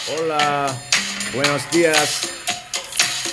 Hola, buenos dias.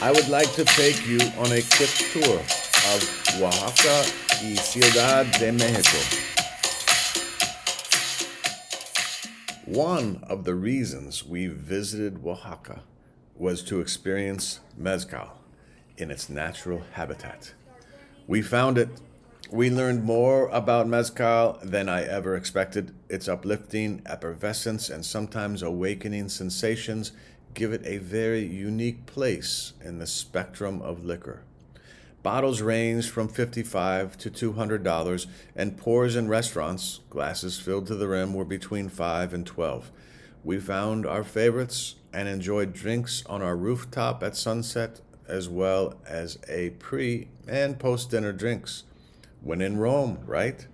I would like to take you on a quick tour of Oaxaca y Ciudad de Mexico. One of the reasons we visited Oaxaca was to experience mezcal in its natural habitat. We found it. We learned more about mezcal than I ever expected. Its uplifting effervescence and sometimes awakening sensations give it a very unique place in the spectrum of liquor. Bottles range from $55 to $200, and pours in restaurants, glasses filled to the rim, were between 5 and 12. We found our favorites and enjoyed drinks on our rooftop at sunset, as well as a pre and post dinner drinks. When in Rome, right?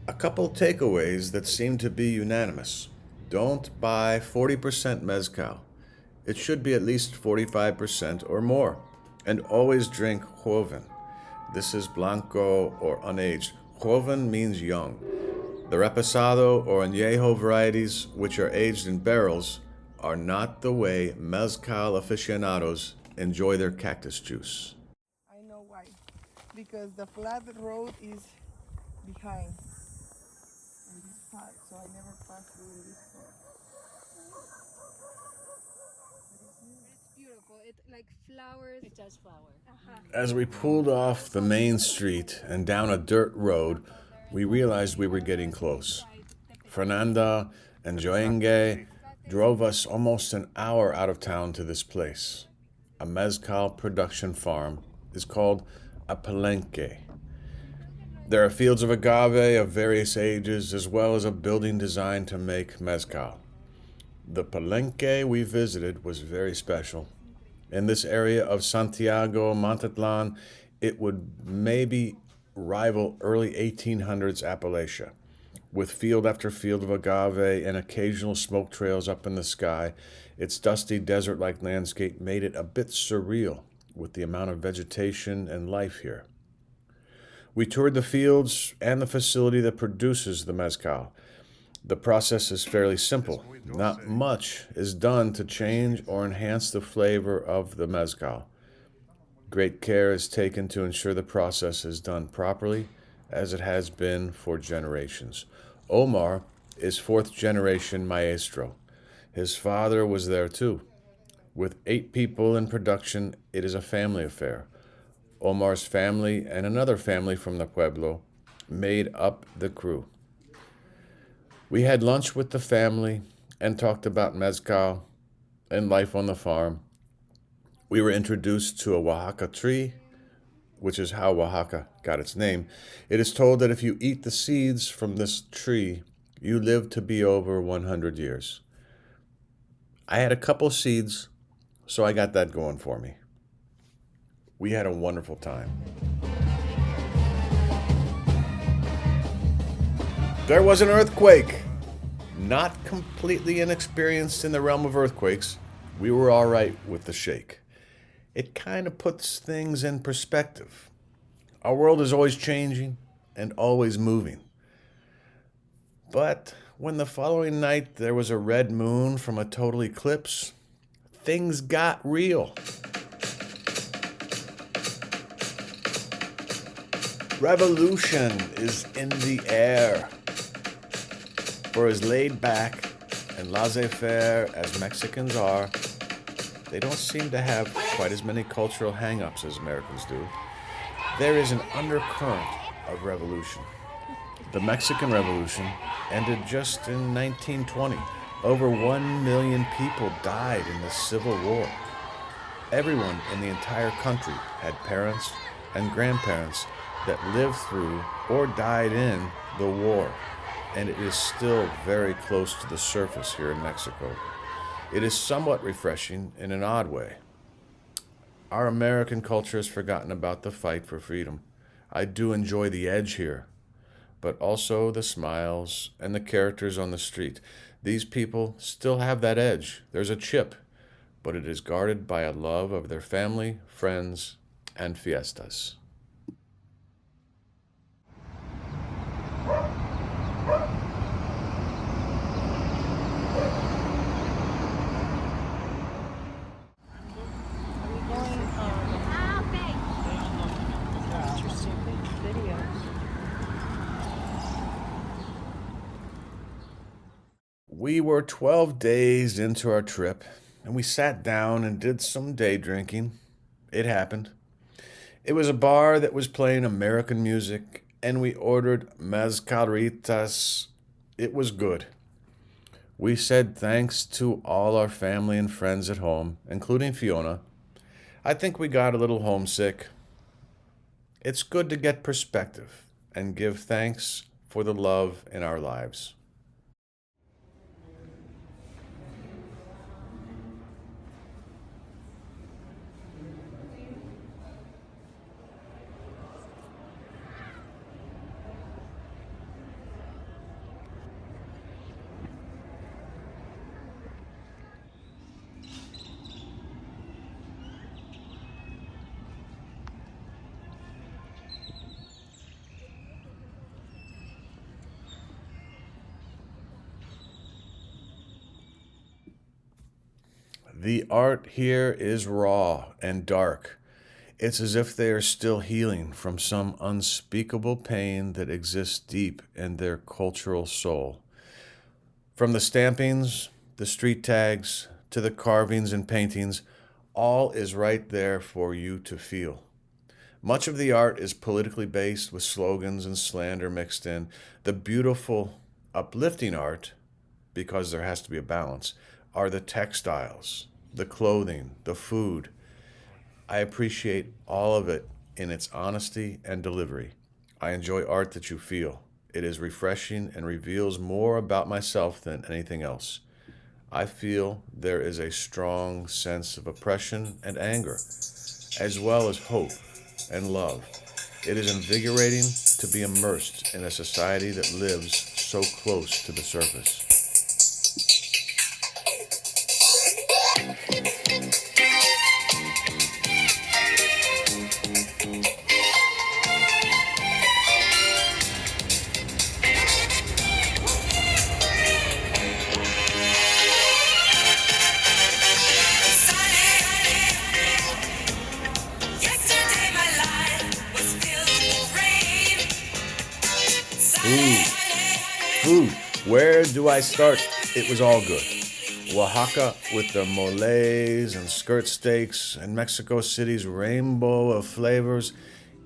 A couple takeaways that seem to be unanimous. Don't buy 40% mezcal. It should be at least 45% or more. And always drink joven. This is blanco or unaged. Joven means young. The reposado or añejo varieties, which are aged in barrels, are not the way mezcal aficionados enjoy their cactus juice. I know why. Because the flat road is behind in this part, so I never pass through in this part. It's beautiful. It like flowers. It does flower. As we pulled off the main street and down a dirt road, we realized we were getting close. Fernanda and Joenge drove us almost an hour out of town to this place. A mezcal production farm is called a palenque. There are fields of agave of various ages, as well as a building designed to make mezcal. The palenque we visited was very special. In this area of Santiago, Montetlan, it would maybe rival early 1800s Appalachia. With field after field of agave and occasional smoke trails up in the sky, its dusty desert-like landscape made it a bit surreal with the amount of vegetation and life here. We toured the fields and the facility that produces the mezcal. The process is fairly simple. Not much is done to change or enhance the flavor of the mezcal. Great care is taken to ensure the process is done properly, as it has been for generations. Omar is fourth generation maestro. His father was there too. With 8 people in production, it is a family affair. Omar's family and another family from the pueblo made up the crew. We had lunch with the family and talked about mezcal and life on the farm. We were introduced to a Oaxaca tree, which is how Oaxaca got its name. It is told that if you eat the seeds from this tree, you live to be over 100 years. I had a couple seeds, so I got that going for me. We had a wonderful time. There was an earthquake. Not completely inexperienced in the realm of earthquakes, we were all right with the shake. It kind of puts things in perspective. Our world is always changing and always moving. But when the following night there was a red moon from a total eclipse, things got real. Revolution is in the air. For as laid back and laissez-faire as Mexicans are, they don't seem to have quite as many cultural hang-ups as Americans do. There is an undercurrent of revolution. The Mexican Revolution ended just in 1920. Over 1 million people died in the Civil War. Everyone in the entire country had parents and grandparents that lived through or died in the war, and it is still very close to the surface here in Mexico. It is somewhat refreshing in an odd way. Our American culture has forgotten about the fight for freedom. I do enjoy the edge here, but also the smiles and the characters on the street. These people still have that edge. There's a chip, but it is guarded by a love of their family, friends, and fiestas. We were 12 days into our trip, and we sat down and did some day drinking. It happened. It was a bar that was playing American music, and we ordered mezcalitas. It was good. We said thanks to all our family and friends at home, including Fiona. I think we got a little homesick. It's good to get perspective and give thanks for the love in our lives. The art here is raw and dark. It's as if they are still healing from some unspeakable pain that exists deep in their cultural soul. From the stampings, the street tags, to the carvings and paintings, all is right there for you to feel. Much of the art is politically based with slogans and slander mixed in. The beautiful, uplifting art, because there has to be a balance, are the textiles, the clothing, the food. I appreciate all of it in its honesty and delivery. I enjoy art that you feel. It is refreshing and reveals more about myself than anything else. I feel there is a strong sense of oppression and anger, as well as hope and love. It is invigorating to be immersed in a society that lives so close to the surface. Food. Where do I start? It was all good. Oaxaca with the moles and skirt steaks and Mexico City's rainbow of flavors.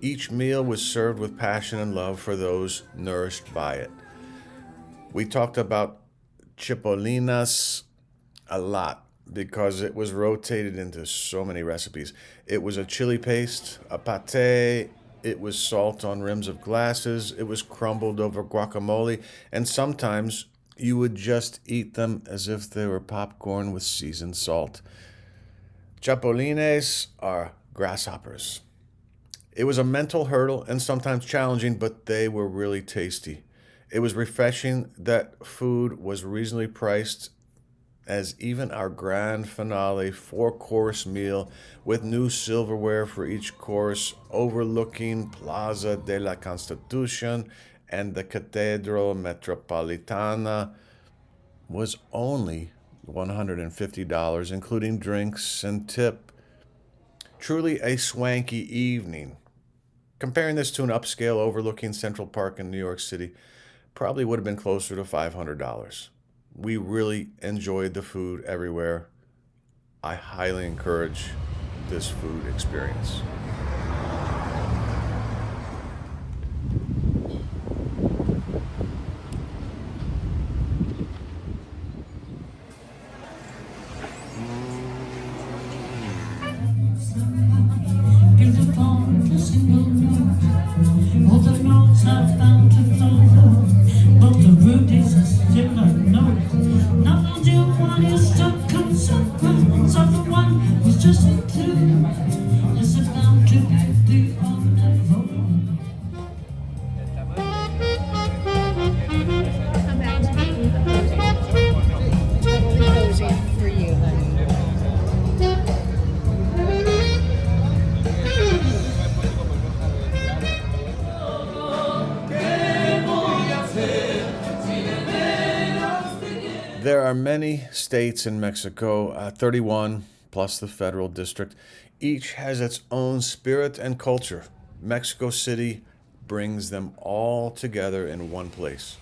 Each meal was served with passion and love for those nourished by it. We talked about chipolinas a lot because it was rotated into so many recipes. It was a chili paste, a pate, it was salt on rims of glasses, it was crumbled over guacamole, and sometimes you would just eat them as if they were popcorn with seasoned salt. Chapulines are grasshoppers. It was a mental hurdle and sometimes challenging, but they were really tasty. It was refreshing that food was reasonably priced, as even our grand finale 4-course meal with new silverware for each course overlooking Plaza de la Constitución and the Catedral Metropolitana was only $150, including drinks and tip. Truly a swanky evening. Comparing this to an upscale overlooking Central Park in New York City, probably would have been closer to $500. We really enjoyed the food everywhere. I highly encourage this food experience. All the notes are bound to flow, but the root is still unknown. Now do you want your stuff comes up, so the one who's just into is about to be on the phone. Come back to me. Totally cozy for you, honey. There are many states in Mexico, 31 plus the federal district. Each has its own spirit and culture. Mexico City brings them all together in one place.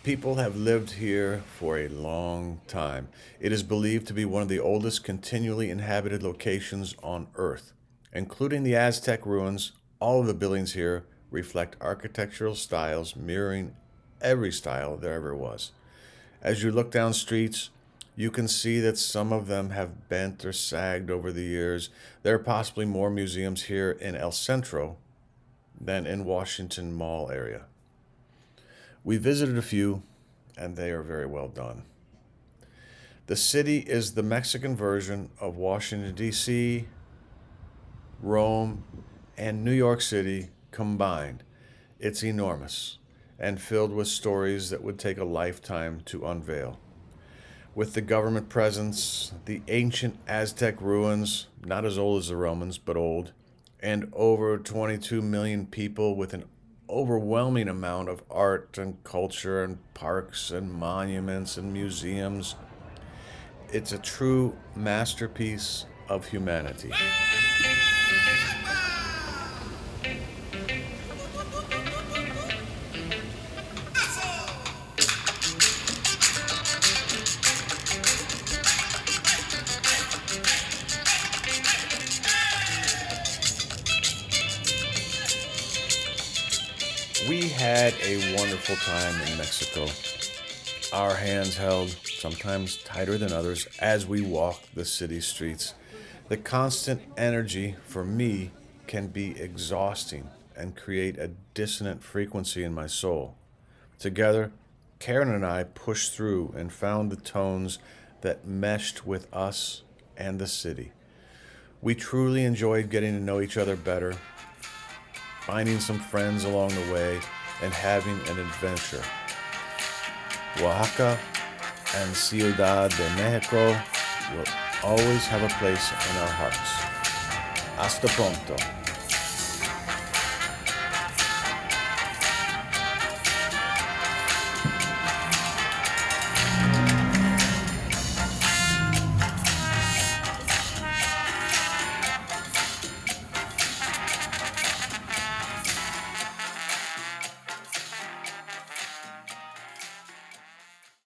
People have lived here for a long time. It is believed to be one of the oldest continually inhabited locations on Earth. Including the Aztec ruins, all of the buildings here reflect architectural styles mirroring every style there ever was. As you look down streets, you can see that some of them have bent or sagged over the years. There are possibly more museums here in El Centro than in Washington Mall area. We visited a few, and they are very well done. The city is the Mexican version of Washington, D.C., Rome, and New York City combined. It's enormous and filled with stories that would take a lifetime to unveil. With the government presence, the ancient Aztec ruins, not as old as the Romans, but old, and over 22 million people with an overwhelming amount of art and culture and parks and monuments and museums. It's a true masterpiece of humanity. We had a wonderful time in Mexico. Our hands held, sometimes tighter than others, as we walked the city streets. The constant energy, for me, can be exhausting and create a dissonant frequency in my soul. Together, Karen and I pushed through and found the tones that meshed with us and the city. We truly enjoyed getting to know each other better, finding some friends along the way, and having an adventure. Oaxaca and Ciudad de Mexico will always have a place in our hearts. Hasta pronto.